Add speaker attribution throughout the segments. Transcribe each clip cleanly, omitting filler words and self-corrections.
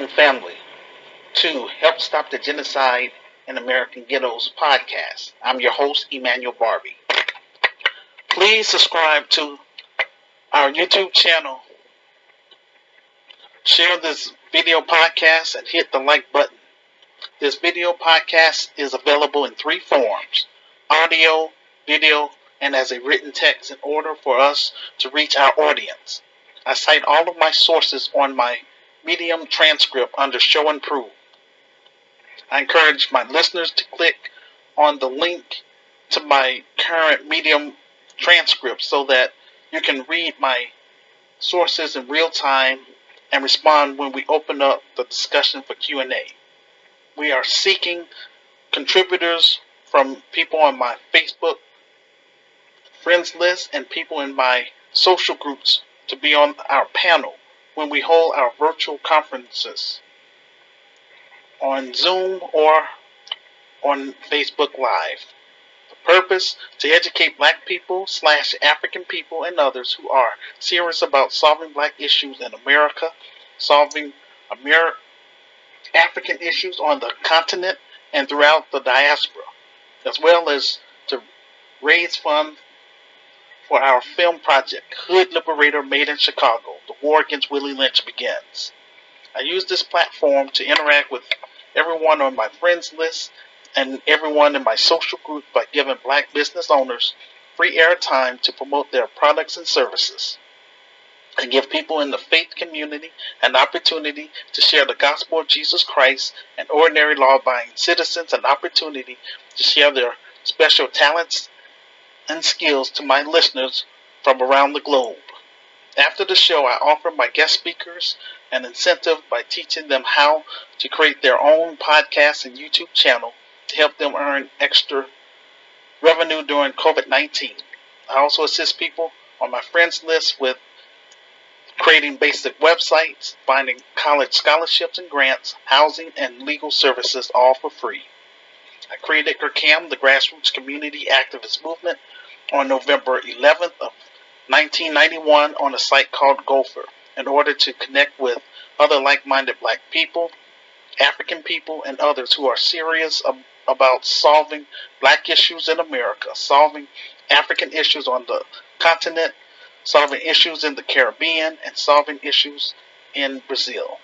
Speaker 1: Welcome, family, to Help Stop the Genocide in American Ghettos podcast. I'm your host, Emmanuel Barbee. Please subscribe to our YouTube channel, share this video podcast, and hit the like button. This video podcast is available in three forms: audio, video, and as a written text in order for us to reach our audience. I cite all of my sources on my Medium transcript under Show and Prove. I encourage my listeners to click on the link to my current Medium transcript so that you can read my sources in real time and respond when we open up the discussion for Q&A. We are seeking contributors from people on my Facebook friends list and people in my social groups to be on our panel when we hold our virtual conferences on Zoom or on Facebook Live. The purpose: to educate Black people / African people and others who are serious about solving Black issues in America, solving African issues on the continent and throughout the diaspora, as well as to raise funds for our film project, Hood Liberator Made in Chicago, The War Against Willie Lynch Begins. I use this platform to interact with everyone on my friends list and everyone in my social group by giving Black business owners free airtime to promote their products and services. I give people in the faith community an opportunity to share the gospel of Jesus Christ, and ordinary law-abiding citizens an opportunity to share their special talents and skills to my listeners from around the globe. After the show, I offer my guest speakers an incentive by teaching them how to create their own podcast and YouTube channel to help them earn extra revenue during COVID-19. I also assist people on my friends list with creating basic websites, finding college scholarships and grants, housing, and legal services, all for free. I created GRCAM, the Grassroots Community Activist Movement, on November 11th of 1991 on a site called Gopher in order to connect with other like-minded Black people, African people, and others who are serious about solving Black issues in America, solving African issues on the continent, solving issues in the Caribbean, and solving issues in Brazil.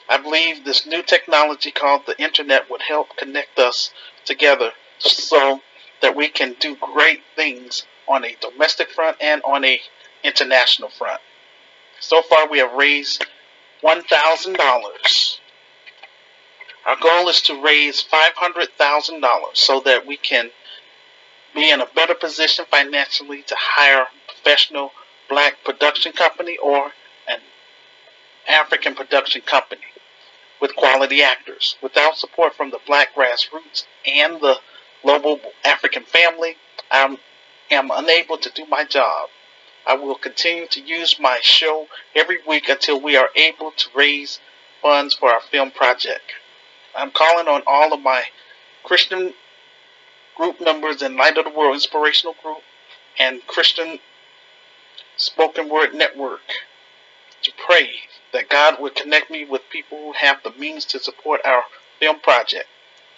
Speaker 1: I believe this new technology called the internet would help connect us together so that we can do great things on a domestic front and on a international front. So far, we have raised $1,000. Our goal is to raise $500,000 so that we can be in a better position financially to hire a professional Black production company or an African production company with quality actors. Without support from the Black grassroots and the global African family, I am unable to do my job. I will continue to use my show every week until we are able to raise funds for our film project. I'm calling on all of my Christian group members in Light of the World Inspirational Group and Christian Spoken Word Network to pray that God would connect me with people who have the means to support our film project.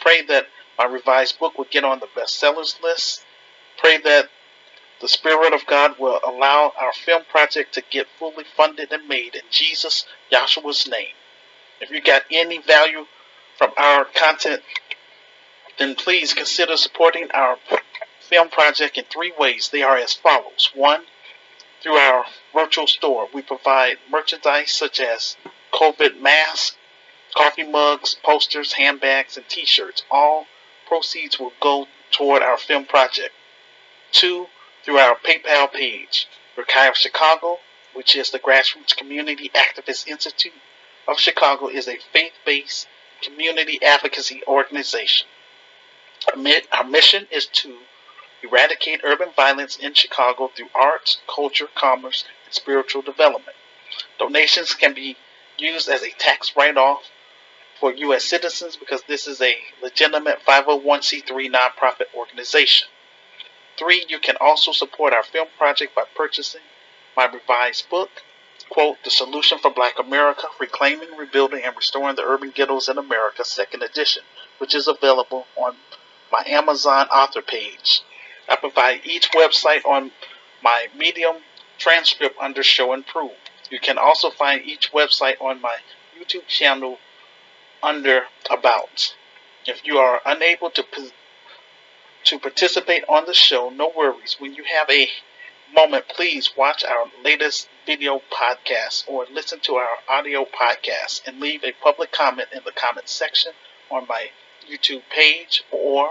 Speaker 1: Pray that my revised book would get on the bestsellers list. Pray that the Spirit of God will allow our film project to get fully funded and made in Jesus, Yahshua's name. If you got any value from our content, then please consider supporting our film project in three ways. They are as follows. One, through our virtual store. We provide merchandise such as COVID masks, coffee mugs, posters, handbags, and t-shirts. All proceeds will go toward our film project. Two, through our PayPal page. Rekai of Chicago, which is the Grassroots Community Activist Institute of Chicago, is a faith-based community advocacy organization. Our mission is to eradicate urban violence in Chicago through arts, culture, commerce, and spiritual development. Donations can be used as a tax write-off for U.S. citizens because this is a legitimate 501c3 nonprofit organization. 3, you can also support our film project by purchasing my revised book quote, The Solution for Black America, Reclaiming, Rebuilding, and Restoring the Urban Ghettos in America, 2nd edition, which is available on my Amazon author page. I provide each website on my Medium transcript under Show and Prove. You can also find each website on my YouTube channel under About. If you are unable to participate on the show, no worries. When you have a moment, please watch our latest video podcast or listen to our audio podcast and leave a public comment in the comment section on my YouTube page or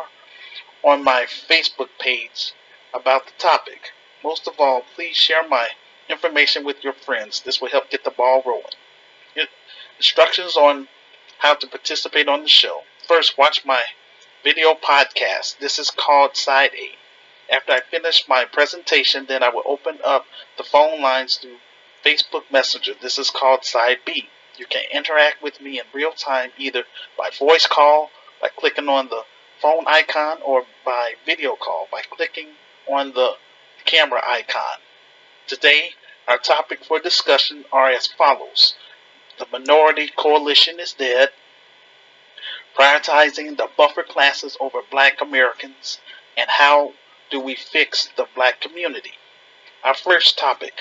Speaker 1: on my Facebook page about the topic. Most of all, please share my information with your friends. This will help get the ball rolling. Instructions on how to participate on the show. First, watch my video podcast. This is called Side A. After I finish my presentation, then I will open up the phone lines through Facebook Messenger. This is called Side B. You can interact with me in real time either by voice call, by clicking on the phone icon, or by video call by clicking on the camera icon. Today, our topic for discussion are as follows. The minority coalition is dead. Prioritizing the buffer classes over Black Americans, and how do we fix the Black community? Our first topic,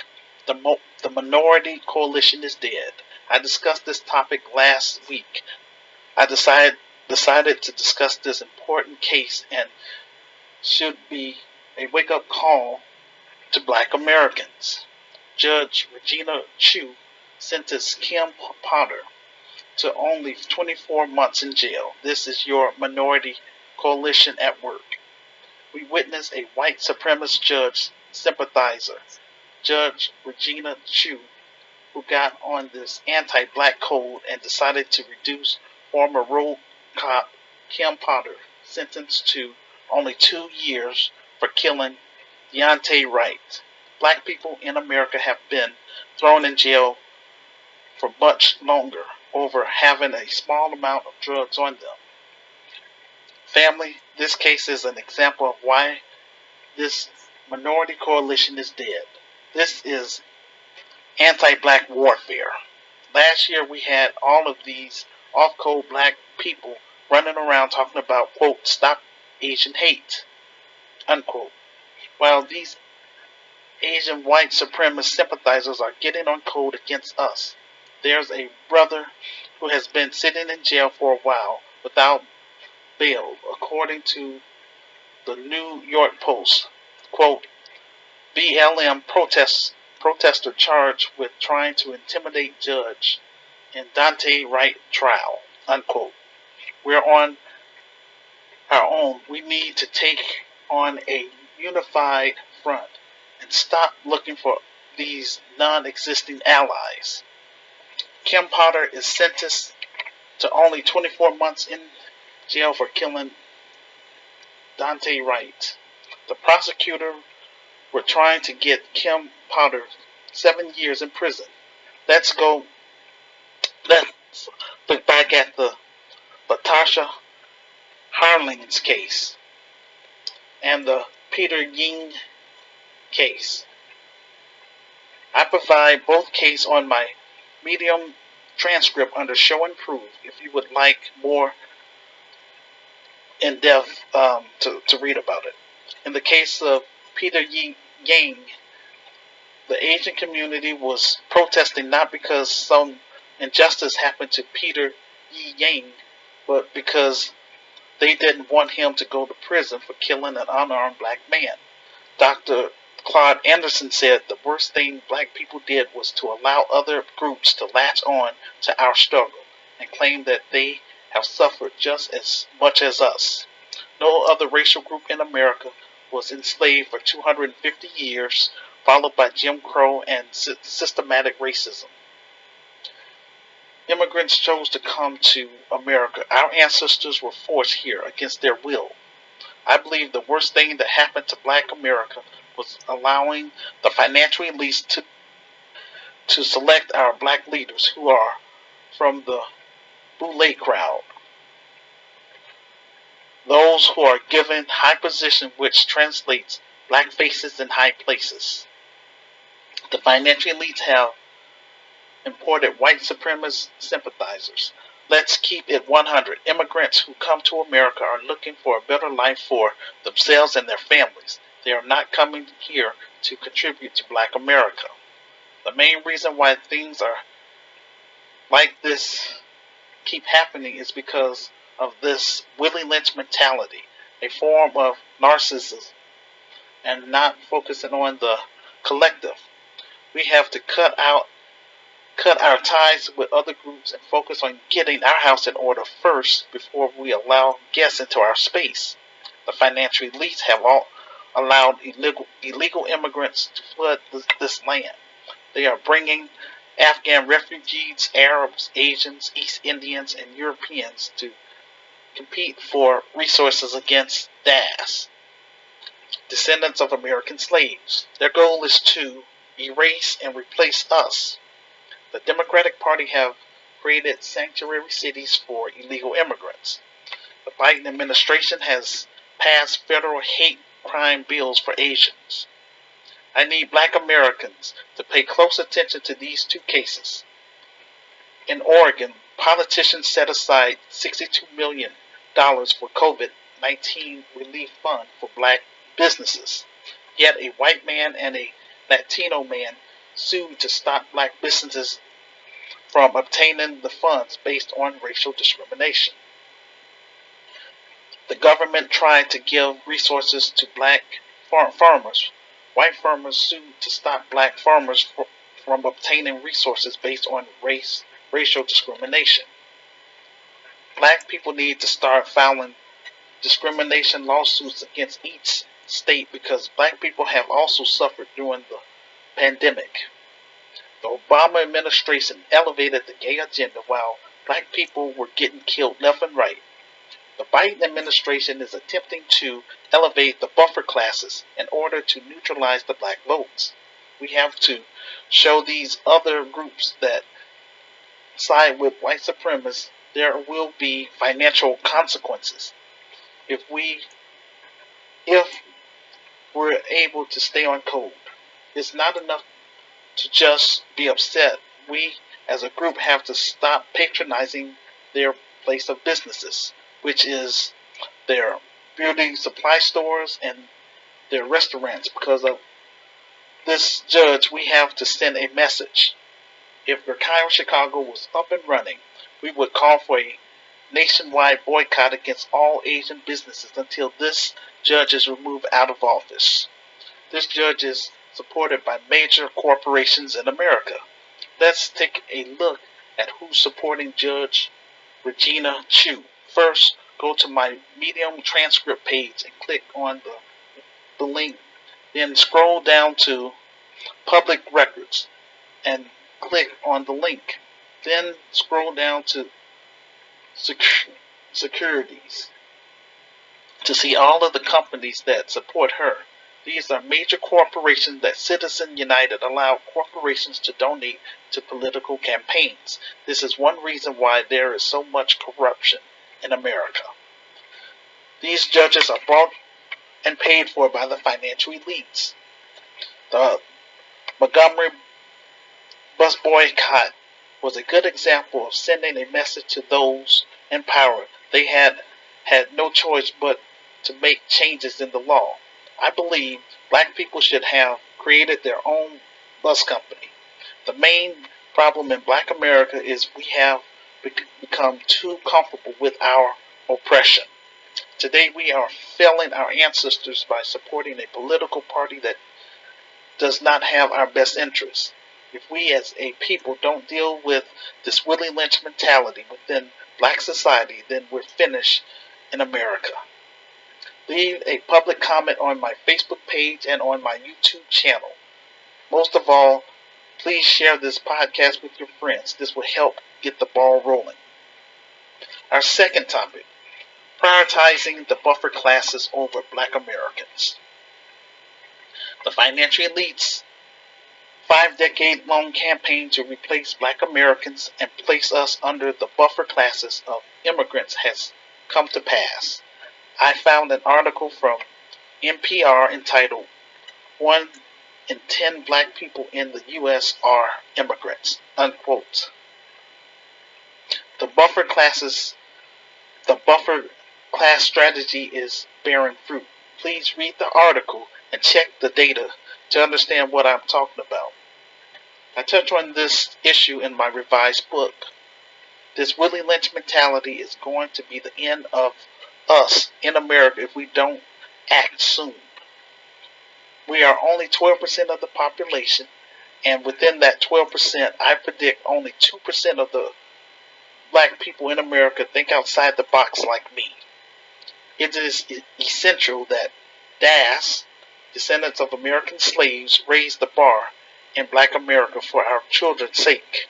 Speaker 1: the minority coalition is dead. I discussed this topic last week. I decided to discuss this important case and should be a wake-up call to Black Americans. Judge Regina Chu sentenced Kim Potter to only 24 months in jail. This is your minority coalition at work. We witnessed a white supremacist judge sympathizer, Judge Regina Chu, who got on this anti-black code and decided to reduce former road cop Kim Potter, sentenced to only 2 years for killing Deontay Wright. Black people in America have been thrown in jail for much longer over having a small amount of drugs on them. Family, this case is an example of why this minority coalition is dead. This is anti-black warfare. Last year we had all of these off-code black people running around talking about, quote, stop Asian hate, unquote. While these Asian white supremacist sympathizers are getting on code against us. There's a brother who has been sitting in jail for a while without bail, according to the New York Post. Quote, BLM protester charged with trying to intimidate judge in Deontay Wright trial, unquote. We're on our own. We need to take on a unified front and stop looking for these non-existing allies. Kim Potter is sentenced to only 24 months in jail for killing Deontay Wright. The prosecutor were trying to get Kim Potter 7 years in prison. Let's look back at the Latasha Harling's case and the Peter Ying case. I provide both cases on my Medium transcript under Show and Prove if you would like more in depth to read about it. In the case of Peter Yang, the Asian community was protesting not because some injustice happened to Peter Yang, but because they didn't want him to go to prison for killing an unarmed black man. Dr. Claude Anderson said the worst thing black people did was to allow other groups to latch on to our struggle and claim that they have suffered just as much as us. No other racial group in America was enslaved for 250 years, followed by Jim Crow and systematic racism. Immigrants chose to come to America. Our ancestors were forced here against their will. I believe the worst thing that happened to black America was allowing the financial elites to select our black leaders who are from the boule crowd. Those who are given high position, which translates black faces in high places. The financial elites have imported white supremacist sympathizers. Let's keep it 100. Immigrants who come to America are looking for a better life for themselves and their families. They are not coming here to contribute to Black America. The main reason why things are like this keep happening is because of this Willie Lynch mentality, a form of narcissism, and not focusing on the collective. We have to cut our ties with other groups and focus on getting our house in order first before we allow guests into our space. The financial elites have allowed illegal immigrants to flood this land. They are bringing Afghan refugees, Arabs, Asians, East Indians, and Europeans to compete for resources against DAS, descendants of American slaves. Their goal is to erase and replace us. The Democratic Party have created sanctuary cities for illegal immigrants. The Biden administration has passed federal hate crime bills for Asians. I need Black Americans to pay close attention to these two cases. In Oregon, politicians set aside $62 million for COVID-19 relief fund for Black businesses. Yet a white man and a Latino man sued to stop Black businesses from obtaining the funds based on racial discrimination. The government tried to give resources to Black farmers. White farmers sued to stop Black farmers from obtaining resources based on racial discrimination. Black people need to start filing discrimination lawsuits against each state because Black people have also suffered during the pandemic. The Obama administration elevated the gay agenda while Black people were getting killed left and right. The Biden administration is attempting to elevate the buffer classes in order to neutralize the Black votes. We have to show these other groups that side with white supremacists there will be financial consequences if we're able to stay on code. It's not enough to just be upset. We as a group have to stop patronizing their place of businesses, which is their beauty supply stores and their restaurants. Because of this judge, we have to send a message. If Verkio Chicago was up and running, we would call for a nationwide boycott against all Asian businesses until this judge is removed out of office. This judge is supported by major corporations in America. Let's take a look at who's supporting Judge Regina Chu. First, go to my Medium transcript page and click on the link. Then scroll down to Public Records and click on the link. Then scroll down to Securities to see all of the companies that support her. These are major corporations that Citizens United allowed corporations to donate to political campaigns. This is one reason why there is so much corruption in America. These judges are bought and paid for by the financial elites. The Montgomery bus boycott was a good example of sending a message to those in power. They had no choice but to make changes in the law. I believe Black people should have created their own bus company. The main problem in Black America is we have become too comfortable with our oppression. Today we are failing our ancestors by supporting a political party that does not have our best interests. If we as a people don't deal with this Willie Lynch mentality within Black society, then we're finished in America. Leave a public comment on my Facebook page and on my YouTube channel. Most of all, please share this podcast with your friends. This will help get the ball rolling. Our second topic, prioritizing the buffer classes over Black Americans. The financial elites' 5-decade-long campaign to replace Black Americans and place us under the buffer classes of immigrants has come to pass. I found an article from NPR entitled "One in 10 black people in the U.S. are immigrants, unquote. The buffer class strategy is bearing fruit. Please read the article and check the data to understand what I'm talking about. I touch on this issue in my revised book. This Willie Lynch mentality is going to be the end of us in America if we don't act soon. We are only 12% of the population, and within that 12%, I predict only 2% of the black people in America think outside the box like me. It is essential that DAS, descendants of American slaves, raise the bar in black America for our children's sake.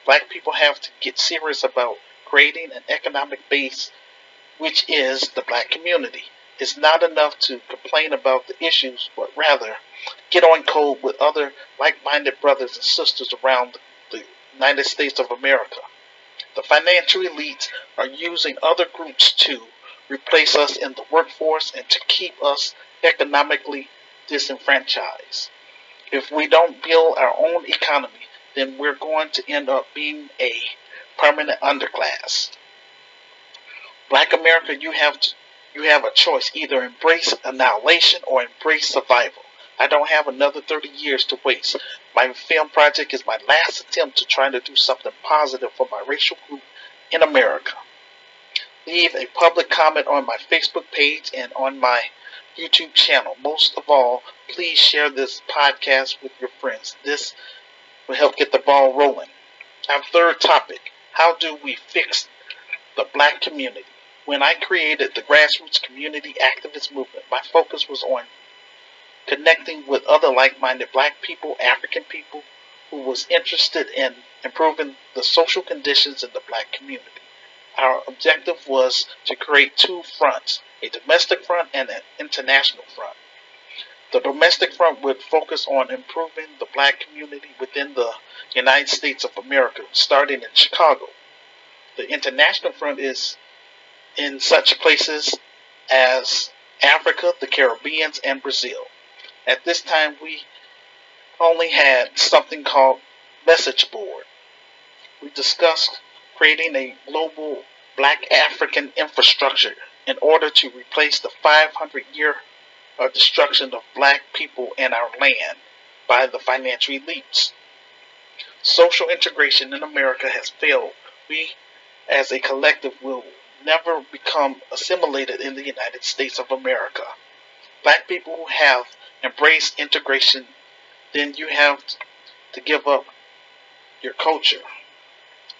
Speaker 1: Black people have to get serious about creating an economic base, which is the black community. It's not enough to complain about the issues, but rather get on code with other like-minded brothers and sisters around the United States of America. The financial elites are using other groups to replace us in the workforce and to keep us economically disenfranchised. If we don't build our own economy, then we're going to end up being a permanent underclass. Black America, you have a choice. Either embrace annihilation or embrace survival. I don't have another 30 years to waste. My film project is my last attempt to try to do something positive for my racial group in America. Leave a public comment on my Facebook page and on my YouTube channel. Most of all, please share this podcast with your friends. This will help get the ball rolling. Our third topic: how do we fix the black community? When I created the Grassroots community activist movement, my focus was on connecting with other like-minded black people, African people, who was interested in improving the social conditions in the black community. Our objective was to create two fronts, a domestic front and an international front. The domestic front would focus on improving the black community within the United States of America, starting in Chicago. The international front is in such places as Africa, the Caribbean, and Brazil. At this time, we only had something called message board. We discussed creating a global black African infrastructure in order to replace the 500-year destruction of black people and our land by the financial elites. Social integration in America has failed. We, as a collective, will never become assimilated in the United States of America. Black people who have embraced integration, then you have to give up your culture.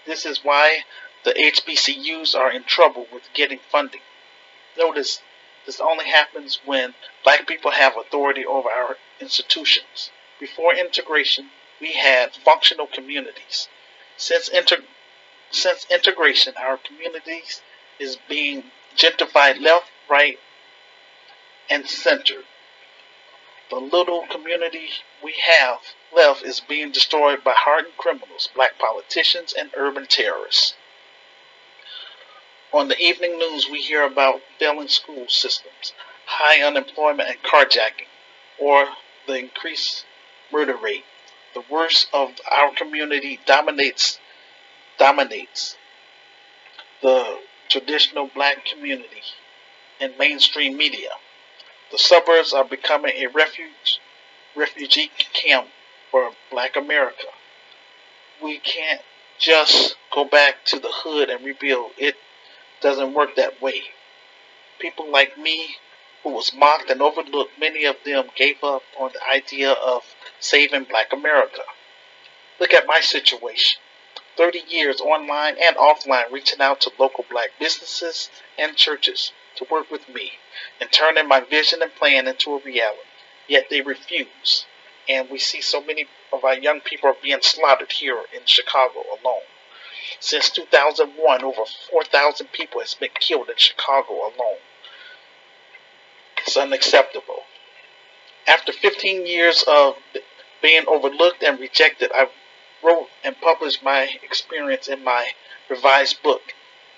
Speaker 1: This is why the HBCUs are in trouble with getting funding. Notice, this only happens when black people have authority over our institutions. Before integration, we had functional communities. Since integration, our communities is being gentrified left, right, and center. The little community we have left is being destroyed by hardened criminals, black politicians, and urban terrorists. On the evening news, we hear about failing school systems, high unemployment and carjacking, or the increased murder rate. The worst of our community dominates the traditional black community in mainstream media. The suburbs are becoming a refugee camp for black America. We can't just go back to the hood and rebuild. It doesn't work that way. People like me, who was mocked and overlooked, many of them gave up on the idea of saving black America. Look at my situation. 30 years online and offline reaching out to local black businesses and churches to work with me and turning my vision and plan into a reality. Yet they refuse. And we see so many of our young people are being slaughtered here in Chicago alone. Since 2001, over 4,000 people has been killed in Chicago alone. It's unacceptable. After 15 years of being overlooked and rejected, I wrote and published my experience in my revised book.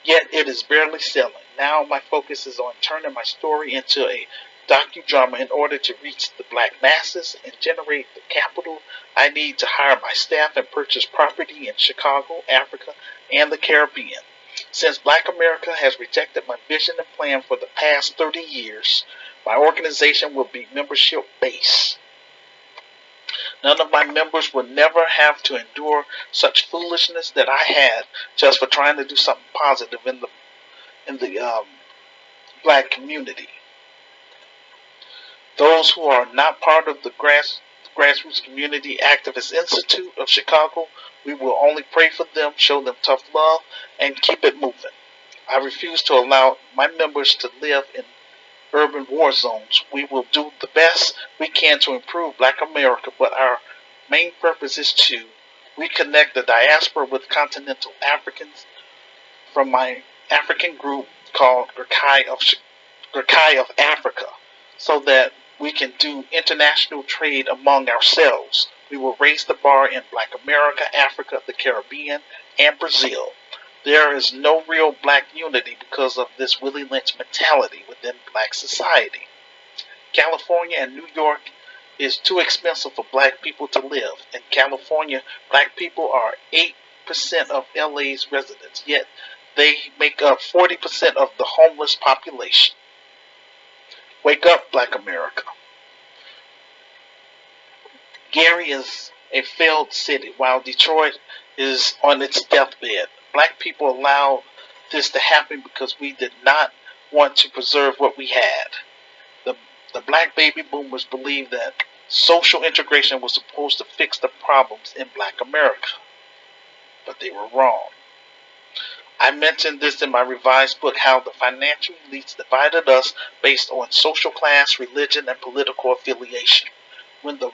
Speaker 1: Yet it is barely selling. Now my focus is on turning my story into a docudrama in order to reach the black masses and generate the capital I need to hire my staff and purchase property in Chicago, Africa, and the Caribbean. Since Black America has rejected my vision and plan for the past 30 years, my organization will be membership based. None of my members will never have to endure such foolishness that I had just for trying to do something positive in the black community. Those who are not part of the Grassroots Community Activist Institute of Chicago, we will only pray for them, show them tough love, and keep it moving. I refuse to allow my members to live in urban war zones. We will do the best we can to improve Black America, but our main purpose is to reconnect the diaspora with continental Africans from my African group called Gurkai of Africa, so that we can do international trade among ourselves. We will raise the bar in Black America, Africa, the Caribbean, and Brazil. There is no real black unity because of this Willie Lynch mentality within black society. California and New York is too expensive for black people to live. In California, black people are 8% of LA's residents, yet they make up 40% of the homeless population. Wake up, Black America. Gary is a failed city, while Detroit is on its deathbed. Black people allowed this to happen because we did not want to preserve what we had. The black baby boomers believed that social integration was supposed to fix the problems in Black America, but they were wrong. I mentioned this in my revised book, How the Financial Elites Divided Us Based on Social Class, Religion, and Political Affiliation. When the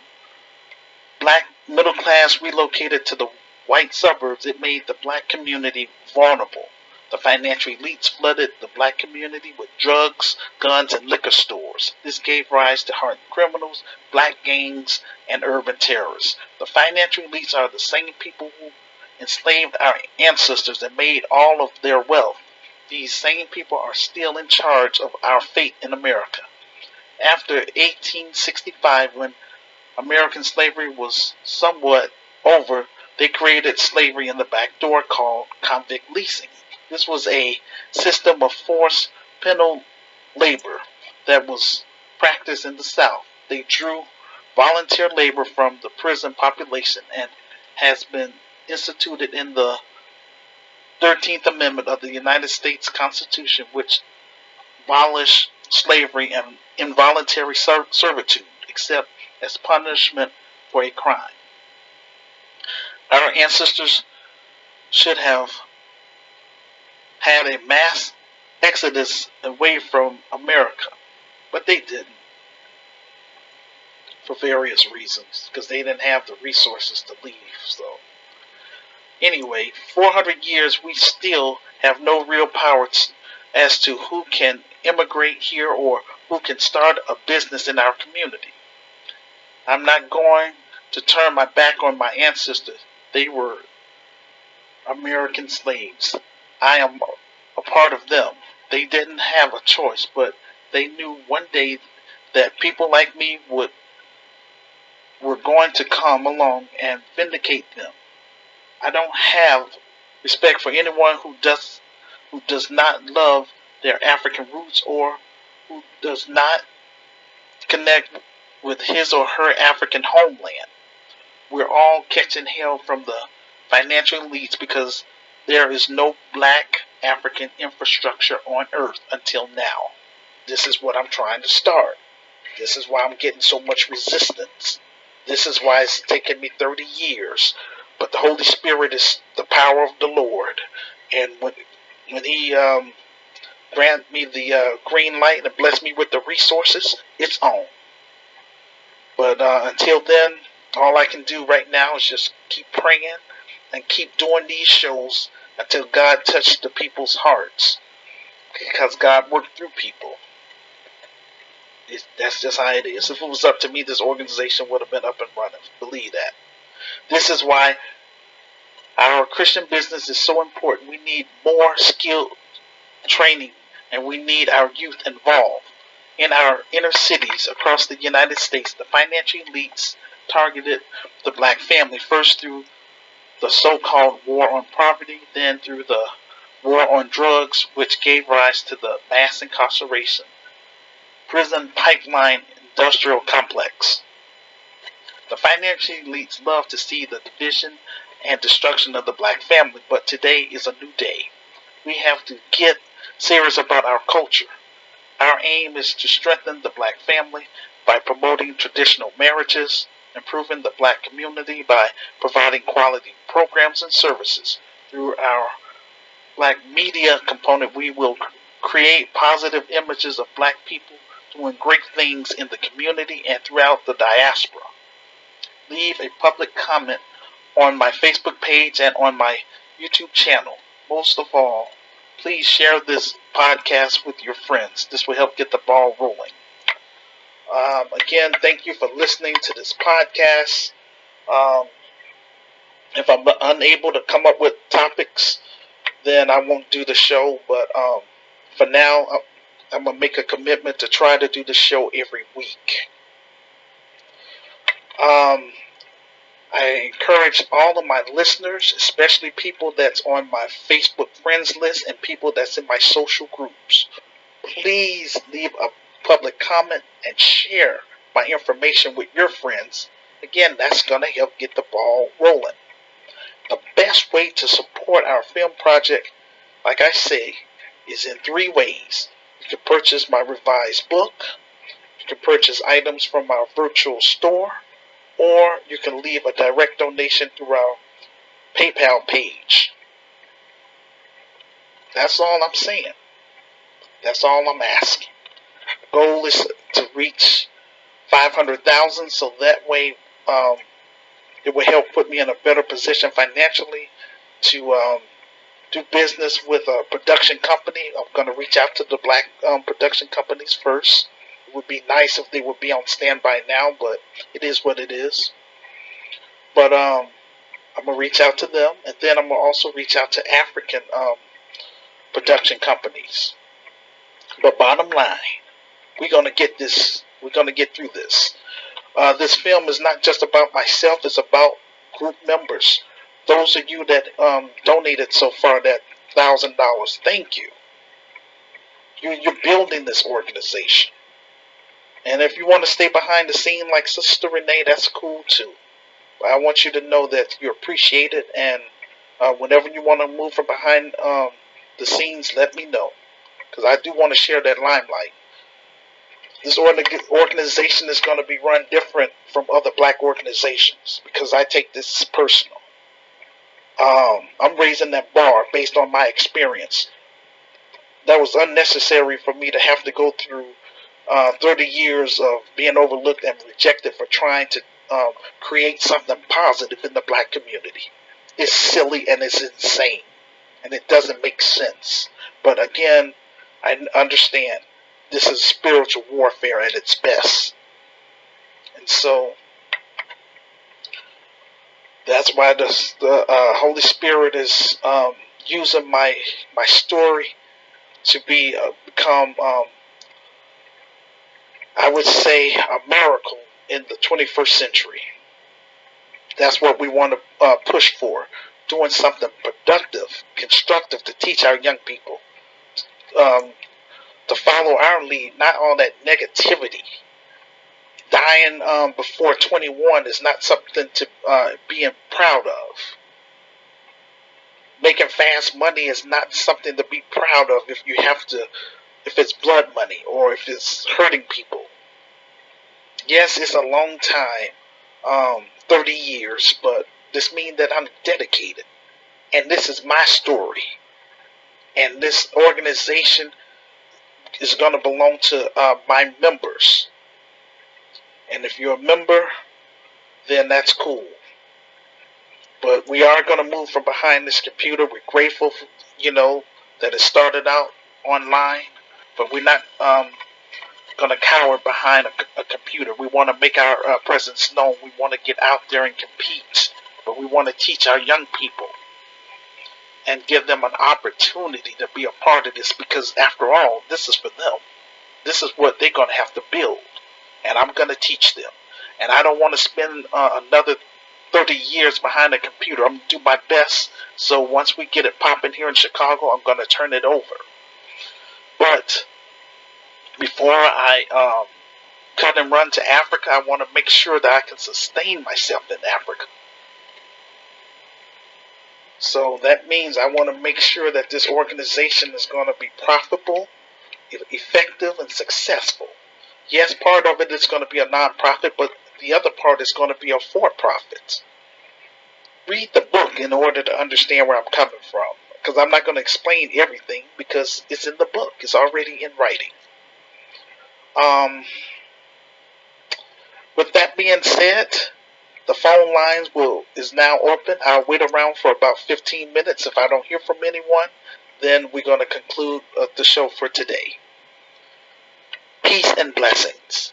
Speaker 1: black middle class relocated to the white suburbs, it made the black community vulnerable. The financial elites flooded the black community with drugs, guns, and liquor stores. This gave rise to hardened criminals, black gangs, and urban terrorists. The financial elites are the same people who enslaved our ancestors and made all of their wealth. These same people are still in charge of our fate in America. After 1865, when American slavery was somewhat over, they created slavery in the back door called convict leasing. This was a system of forced penal labor that was practiced in the South. They drew volunteer labor from the prison population and has been instituted in the 13th Amendment of the United States Constitution, which abolished slavery and involuntary servitude, except as punishment for a crime. Our ancestors should have had a mass exodus away from America, but they didn't, for various reasons, because they didn't have the resources to leave. So anyway, 400 years we still have no real power as to who can immigrate here or who can start a business in our community. I'm not going to turn my back on my ancestors. They were American slaves. I am a part of them. They didn't have a choice, but they knew one day that people like me were going to come along and vindicate them. I don't have respect for anyone who does not love their African roots or who does not connect with his or her African homeland. We're all catching hell from the financial elites because there is no black African infrastructure on earth until now. This is what I'm trying to start. This is why I'm getting so much resistance. This is why it's taken me 30 years. But the Holy Spirit is the power of the Lord. And when He grant me the green light and bless me with the resources, it's on. But until then, all I can do right now is just keep praying and keep doing these shows until God touched the people's hearts. Because God worked through people. That's just how it is. If it was up to me, this organization would have been up and running. Believe that. This is why our Christian business is so important. We need more skilled training, and we need our youth involved. In our inner cities across the United States, the financial elites targeted the black family first through the so-called war on poverty, then through the war on drugs, which gave rise to the mass incarceration, prison pipeline industrial complex. The financial elites love to see the division and destruction of the black family, but today is a new day. We have to get serious about our culture. Our aim is to strengthen the black family by promoting traditional marriages, improving the black community by providing quality programs and services. Through our black media component, we will create positive images of black people doing great things in the community and throughout the diaspora. Leave a public comment on my Facebook page and on my YouTube channel. Most of all, please share this podcast with your friends. This will help get the ball rolling. Again, thank you for listening to this podcast. If I'm unable to come up with topics, then I won't do the show. But for now, I'm going to make a commitment to try to do the show every week. I encourage all of my listeners, especially people that's on my Facebook friends list and people that's in my social groups, please leave a public comment and share my information with your friends. Again, that's going to help get the ball rolling. The best way to support our film project, like I say, is in 3 ways. You can purchase my revised book, you can purchase items from our virtual store, or you can leave a direct donation through our PayPal page. That's all I'm saying. That's all I'm asking. The goal is to reach 500,000, so that way it will help put me in a better position financially to do business with a production company. I'm going to reach out to the black production companies first. It would be nice if they would be on standby now, but it is what it is. But I'm going to reach out to them, and then I'm going to also reach out to African production companies. But bottom line, we're going to get this. We're going to get through this. This film is not just about myself. It's about group members. Those of you that donated so far that $1,000, thank you. You're building this organization. And if you want to stay behind the scene like Sister Renee, that's cool too. But I want you to know that you're appreciated, and whenever you want to move from behind the scenes, let me know. Because I do want to share that limelight. This organization is going to be run different from other black organizations because I take this personal. I'm raising that bar based on my experience. That was unnecessary for me to have to go through 30 years of being overlooked and rejected for trying to create something positive in the black community. It's silly and it's insane, and it doesn't make sense. But again, I understand this is spiritual warfare at its best. And so that's why the Holy Spirit is using my story to become, I would say, a miracle in the 21st century. That's what we want to push for, doing something productive, constructive to teach our young people to follow our lead, not all that negativity. Dying before 21 is not something to be proud of. Making fast money is not something to be proud of if it's blood money or if it's hurting people. Yes, it's a long time, 30 years, but this means that I'm dedicated. And this is my story. And this organization is going to belong to my members. And if you're a member, then that's cool. But we are going to move from behind this computer. We're grateful, that it started out online. But we're not going to cower behind a computer. We want to make our presence known. We want to get out there and compete. But we want to teach our young people and give them an opportunity to be a part of this, because after all, this is for them. this is what they're going to have to build, and I'm going to teach them. And I don't want to spend another 30 years behind a computer. I'm going to do my best. So once we get it popping here in Chicago, I'm going to turn it over. But before I cut and run to Africa, I want to make sure that I can sustain myself in Africa. So that means I want to make sure that this organization is going to be profitable, effective, and successful. Yes, part of it is going to be a nonprofit, but the other part is going to be a for-profit. Read the book in order to understand where I'm coming from, because I'm not going to explain everything because it's in the book. It's already in writing. With that being said, the phone lines is now open. I'll wait around for about 15 minutes. If I don't hear from anyone, then we're going to conclude the show for today. Peace and blessings.